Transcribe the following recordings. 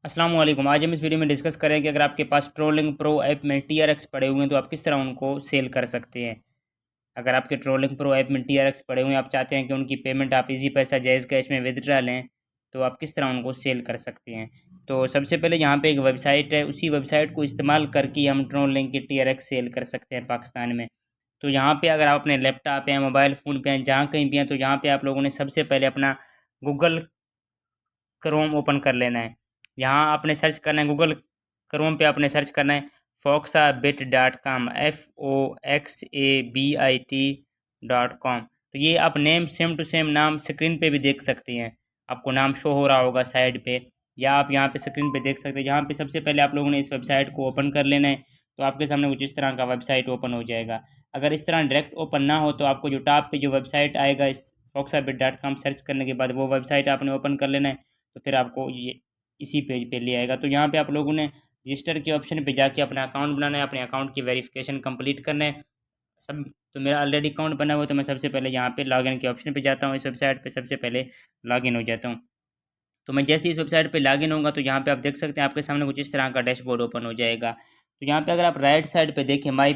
अस्सलाम वालेकुम। आज हम इस वीडियो में डिस्कस करें कि अगर आपके पास ट्रोलिंग प्रो ऐप में टीआरएक्स पड़े हुए हैं तो आप किस तरह उनको सेल कर सकते हैं। अगर आपके ट्रोलिंग प्रो ऐप में टीआरएक्स पड़े हुए हैं, आप चाहते हैं कि उनकी पेमेंट आप इजी पैसा जायज़ कैश में विदड्रा लें, तो आप किस तरह उनको सेल कर सकते हैं। तो सबसे पहले यहाँ पे एक वेबसाइट है, उसी वेबसाइट को इस्तेमाल करके हम ट्रोलिंग की टीआरएक्स सेल कर सकते हैं पाकिस्तान में। तो यहाँ पे अगर आप अपने लैपटॉप या मोबाइल फ़ोन पे हैं, जहाँ कहीं भी हैं, तो यहाँ पे आप लोगों ने सबसे पहले अपना गूगल क्रोम ओपन कर लेना है। यहाँ आपने सर्च करना है, गूगल क्रोम पे आपने सर्च करना है foxabit.com, FOXABIT.com। तो ये आप नेम सेम टू सेम नाम स्क्रीन पे भी देख सकते हैं। आपको नाम शो हो रहा होगा साइड पे, या आप यहाँ पे स्क्रीन पे देख सकते हैं। यहाँ पे सबसे पहले आप लोगों ने इस वेबसाइट को ओपन कर लेना है। तो आपके सामने कुछ इस तरह का वेबसाइट ओपन हो जाएगा। अगर इस तरह डायरेक्ट ओपन ना हो तो आपको जो टॉप पे जो वेबसाइट आएगा इस foxabit.com सर्च करने के बाद वो वेबसाइट आपने ओपन कर लेना है। तो फिर आपको ये इसी पेज पे ले आएगा। तो यहाँ पे आप लोगों ने रजिस्टर के ऑप्शन पे जाके अपना अकाउंट बनाना है, अपने अकाउंट की वेरिफिकेशन कंप्लीट करना है सब। तो मेरा ऑलरेडी अकाउंट बना हुआ है, तो मैं सबसे पहले यहाँ पे लॉगिन के ऑप्शन पे जाता हूँ। इस वेबसाइट पे सबसे पहले लॉगिन हो जाता हूँ। तो मैं जैसे इस वेबसाइट पे लॉगिन होऊंगा तो यहाँ पे आप देख सकते हैं आपके सामने कुछ इस तरह का डैशबोर्ड ओपन हो जाएगा। तो यहाँ पे अगर आप राइट साइड पे देखें, माई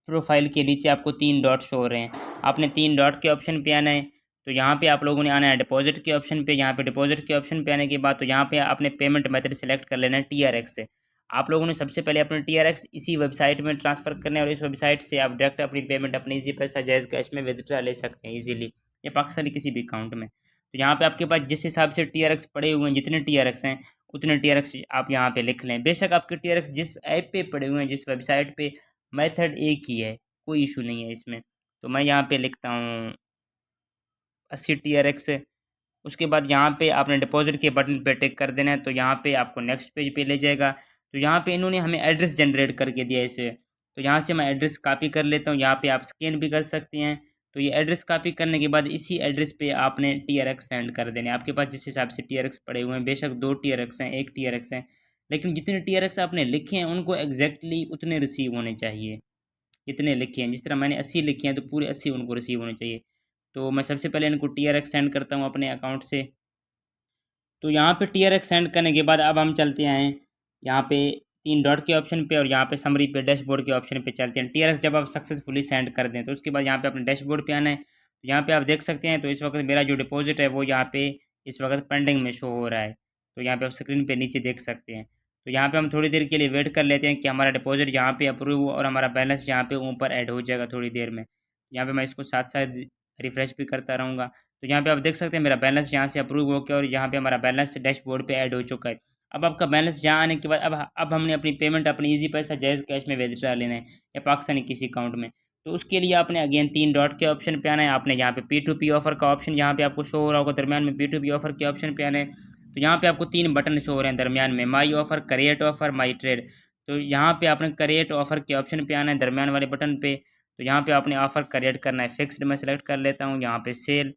प्रोफाइल के नीचे आपको 3 डॉट शो हो रहे हैं। आपने 3 डॉट के ऑप्शन पे आना है। तो यहाँ पे आप लोगों ने आना है डिपॉजिट के ऑप्शन पे। यहाँ पे डिपॉजिट के ऑप्शन पे आने के बाद तो यहाँ पे आपने पेमेंट मेथड सेलेक्ट कर लेना है टीआरएक्स से। आप लोगों ने सबसे पहले अपने टीआरएक्स इसी वेबसाइट में ट्रांसफ़र करना है, और इस वेबसाइट से आप डायरेक्ट अपनी पेमेंट अपनी इजी पैसा जायज़ कैश में विदड्रा ले सकते हैं ईजिली, या पाकिस्तानी किसी भी अकाउंट में। तो यहाँ पे आपके पास जिस हिसाब से टीआरएक्स पड़े हुए हैं, जितने टीआरएक्स हैं उतने टीआरएक्स आप यहाँ पे लिख लें। बेशक आपके टीआरएक्स जिस ऐप पे पड़े हुए हैं, जिस वेबसाइट पे, मेथड एक ही है, कोई इशू नहीं है इसमें। तो मैं यहाँ पे लिखता हूँ 80 TRX। उसके बाद यहाँ पे आपने डिपॉजिट के बटन पे टिक कर देना है। तो यहाँ पे आपको नेक्स्ट पेज पे ले जाएगा। तो यहाँ पे इन्होंने हमें एड्रेस जनरेट करके दिया है इसे। तो यहाँ से मैं एड्रेस कॉपी कर लेता हूँ। यहाँ पे आप स्कैन भी कर सकते हैं। तो ये एड्रेस कॉपी करने के बाद इसी एड्रेस पे आपने टीआरएक्स सेंड कर देने। आपके पास जिस हिसाब से टीआरएक्स पड़े हुए हैं, बेशक 2 TRX हैं, 1 TRX हैं, लेकिन जितने टीआरएक्स आपने लिखे हैं उनको एग्जैक्टली उतने रिसीव होने चाहिए। इतने लिखे हैं, जिस तरह मैंने 80 लिखे हैं तो पूरे 80 उनको रिसीव होने चाहिए। तो मैं सबसे पहले इनको टीआरएक्स सेंड करता हूँ अपने अकाउंट से। तो यहाँ पे टीआरएक्स सेंड करने के बाद अब हम चलते हैं यहाँ पे 3 डॉट के ऑप्शन पे, और यहाँ पे समरी पे डैशबोर्ड के ऑप्शन पे चलते हैं। टीआरएक्स जब आप सक्सेसफुली सेंड कर दें तो उसके बाद यहाँ पे अपने डैशबोर्ड पे आना है। तो यहाँ पे आप देख सकते हैं, तो इस वक्त मेरा जो डिपॉजिट है वो यहाँ पे इस वक्त पेंडिंग में शो हो रहा है। तो यहाँ पे आप स्क्रीन पे नीचे देख सकते हैं। तो यहाँ पे हम थोड़ी देर के लिए वेट कर लेते हैं कि हमारा डिपॉजिट यहाँ पे अप्रूव हो और हमारा बैलेंस यहाँ पे ऊपर ऐड हो जाएगा थोड़ी देर में। यहाँ पे मैं इसको साथ साथ रिफ्रेश भी करता रहूँगा। तो यहाँ पे आप देख सकते हैं मेरा बैलेंस यहाँ से अप्रूव हो गया, और यहाँ पे हमारा बैलेंस डैशबोर्ड पे ऐड हो चुका है। अब आपका बैलेंस यहाँ आने के बाद अब हमने अपनी पेमेंट अपनी इजी पैसा जायज़ कैश में विथड्रा लेना है, या पाकिस्तानी किसी अकाउंट में। तो उसके लिए आपने अगेन 3 डॉट के ऑप्शन पे आना है। आपने यहाँ पे P2P ऑफर का ऑप्शन यहाँ पे आपको शो हो रहा होगा, दरमियान में P2P ऑफर के ऑप्शन पे आना है। तो यहाँ पे आपको 3 बटन शो हो रहे हैं दरमियान में, my offer, create offer, my trade. तो यहाँ पे आपने क्रिएट ऑफर के ऑप्शन पे आना है दरमियान वाले बटन पे। तो यहाँ पे आपने ऑफर क्रिएट करना है। फिक्स्ड मैं सेलेक्ट कर लेता हूँ। यहाँ पे सेल,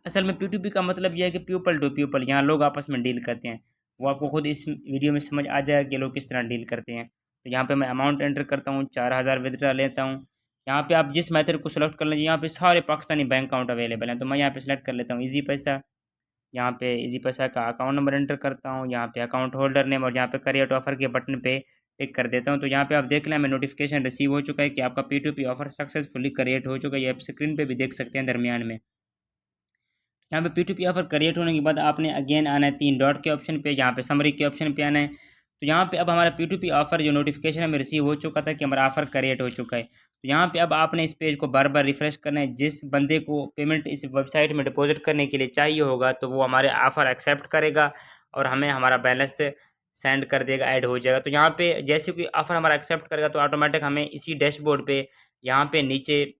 असल में P2P का मतलब यह है कि पीपल टू पीपल, यहाँ लोग आपस में डील करते हैं। वो आपको खुद इस वीडियो में समझ आ जाएगा कि लोग किस तरह डील करते हैं। तो यहाँ पे मैं अमाउंट एंटर करता हूँ, 4000 विदड्रा लेता हूँ। यहाँ पे आप जिस मेथड को सेलेक्ट कर लीजिए, यहाँ पे सारे पाकिस्तानी बैंक अकाउंट अवेलेबल हैं। तो मैं यहाँ पे सेलेक्ट कर लेता हूँ ईजी पैसा। यहाँ पे ईजी पैसा का अकाउंट नंबर एंटर करता हूँ, यहाँ पे अकाउंट होल्डर नेम, और यहाँ पे क्रिएट ऑफर के बटन पे टिक कर देता हूँ। तो यहाँ पे आप देख लें हमें नोटिफिकेशन रिसीव हो चुका है कि आपका P2P ऑफर सक्सेसफुली क्रिएट हो चुका है। ये आप स्क्रीन पे भी देख सकते हैं दरमियान में। यहाँ पे P2P ऑफर क्रिएट होने के बाद आपने अगेन आना है 3 डॉट के ऑप्शन पे, यहाँ पे समरी के ऑप्शन पे आना है। तो यहाँ पे अब हमारा P2P ऑफर जो नोटिफिकेशन हमें रिसीव हो चुका था कि हमारा ऑफर क्रिएट हो चुका है। तो यहाँ पे अब आपने इस पेज को बार बार रिफ्रेश करना है। जिस बंदे को पेमेंट इस वेबसाइट में डिपॉजिट करने के लिए चाहिए होगा तो वो हमारे ऑफ़र एक्सेप्ट करेगा और हमें हमारा बैलेंस सेंड कर देगा, ऐड हो जाएगा। तो यहाँ पे जैसे कोई ऑफ़र हमारा एक्सेप्ट करेगा तो ऑटोमेटिक हमें इसी डैशबोर्ड पे यहाँ पे नीचे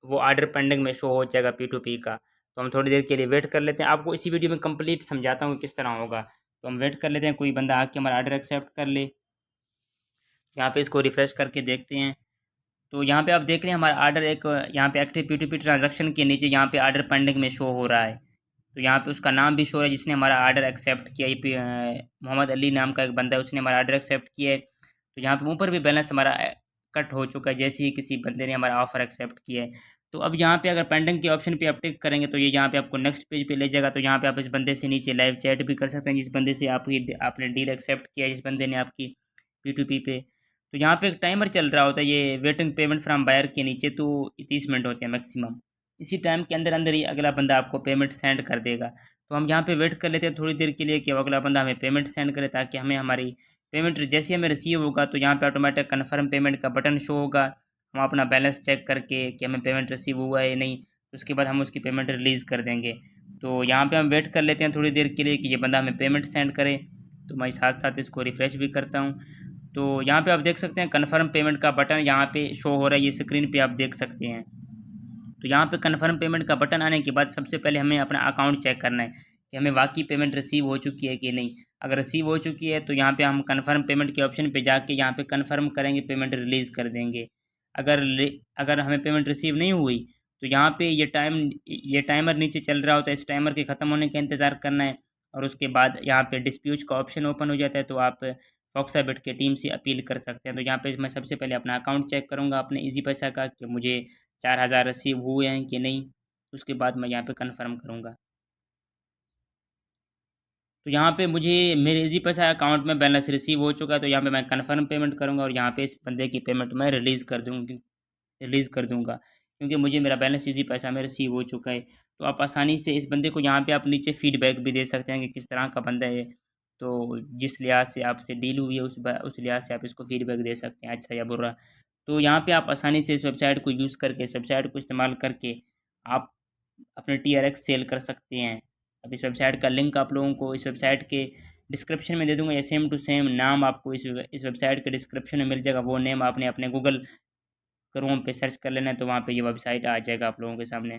वो ऑर्डर पेंडिंग में शो हो जाएगा P2P का। तो हम थोड़ी देर के लिए वेट कर लेते हैं। आपको इसी वीडियो में कंप्लीट समझाता हूँ कि किस तरह होगा। तो हम वेट कर लेते हैं कोई बंदा आके हमारा ऑर्डर एक्सेप्ट कर ले। यहाँ पे इसको रिफ़्रेश करके देखते हैं। तो यहाँ पे आप देख रहे हैं हमारा ऑर्डर एक यहाँ पे एक्टिव P2P ट्रांजैक्शन के नीचे यहाँ पे ऑर्डर पेंडिंग में शो हो रहा है। तो यहाँ पे उसका नाम भी शो है जिसने हमारा ऑर्डर एक्सेप्ट किया। ये मोहम्मद अली नाम का एक बंदा है, उसने हमारा ऑर्डर एक्सेप्ट किया है। तो यहाँ पे ऊपर भी बैलेंस हमारा कट हो चुका है जैसे ही किसी बंदे ने हमारा ऑफ़र एक्सेप्ट किया है। तो अब यहाँ पे अगर पेंडिंग के ऑप्शन पे आप टिक करेंगे तो ये यहाँ पे आपको नेक्स्ट पेज पे ले जाएगा। तो यहाँ पे आप इस बंदे से नीचे लाइव चैट भी कर सकते हैं, जिस बंदे से आपने डील एक्सेप्ट किया, जिस बंदे ने आपकी P2P पे। तो यहाँ पे एक टाइमर चल रहा होता है, ये वेटिंग पेमेंट फ्रॉम बायर के नीचे, तो 30 मिनट होते हैं मैक्सिमम। इसी टाइम के अंदर अंदर ही अगला बंदा आपको पेमेंट सेंड कर देगा। तो हम यहाँ पे वेट कर लेते हैं थोड़ी देर के लिए कि वो अगला बंदा हमें पेमेंट सेंड करे, ताकि हमें हमारी पेमेंट जैसे हमें रिसीव होगा तो यहाँ पे ऑटोमेटिक कन्फर्म पेमेंट का बटन शो होगा। हम अपना बैलेंस चेक करके कि हमें पेमेंट रिसीव हुआ है या नहीं, उसके बाद हम उसकी पेमेंट रिलीज़ कर देंगे। तो यहाँ पे हम वेट कर लेते हैं थोड़ी देर के लिए कि ये बंदा हमें पेमेंट सेंड करे। तो मैं साथ साथ इसको रिफ़्रेश भी करता हूँ। तो यहाँ पे आप देख सकते हैं कन्फर्म पेमेंट का बटन यहाँ पे शो हो रहा है, ये स्क्रीन पे आप देख सकते हैं। तो यहाँ पे कन्फर्म पेमेंट का बटन आने के बाद सबसे पहले हमें अपना अकाउंट चेक करना है कि हमें वाकई पेमेंट रिसीव हो चुकी है कि नहीं। अगर रिसीव हो चुकी है तो यहाँ पे हम कन्फर्म पेमेंट के ऑप्शन पे जाके यहाँ पे कन्फर्म करेंगे, पेमेंट रिलीज़ कर देंगे। अगर अगर हमें पेमेंट रिसीव नहीं हुई तो यहाँ पे ये टाइमर नीचे चल रहा होता है, इस टाइमर के ख़त्म होने का इंतज़ार करना है। और उसके बाद यहाँ पे डिस्प्यूट का ऑप्शन ओपन हो जाता है, तो आप फॉक्साबिट के टीम से अपील कर सकते हैं। तो यहाँ पे मैं सबसे पहले अपना अकाउंट चेक करूँगा अपने ईजी पैसा का कि मुझे 4,000 रिसीव हुए हैं कि नहीं। उसके बाद मैं यहाँ पे कन्फर्म करूँगा। तो यहाँ पे मुझे मेरे ईजी पैसा अकाउंट में बैलेंस रिसीव हो चुका है, तो यहाँ पे मैं कन्फर्म पेमेंट करूँगा और यहाँ पे इस बंदे की पेमेंट मैं रिलीज़ कर दूँगा, क्योंकि मुझे मेरा बैलेंस ईजी पैसा में रिसीव हो चुका है। तो आप आसानी से इस बंदे को यहाँ पे आप नीचे फीडबैक भी दे सकते हैं कि किस तरह का बंदा है। तो जिस लिहाज से आपसे डील हुई है उस लिहाज से आप इसको फीडबैक दे सकते हैं, अच्छा या बुरा। तो यहाँ पे आप आसानी से इस वेबसाइट को यूज़ करके, इस वेबसाइट को इस्तेमाल करके आप अपने TRX सेल कर सकते हैं। अब इस वेबसाइट का लिंक आप लोगों को इस वेबसाइट के डिस्क्रिप्शन में दे दूँगा, या सेम टू सेम नाम आपको इस वेबसाइट के डिस्क्रिप्शन में मिल जाएगा। वो नेम आपने अपने गूगल क्रोम पे सर्च कर लेना है, तो वहाँ पे ये वेबसाइट आ जाएगा आप लोगों के सामने।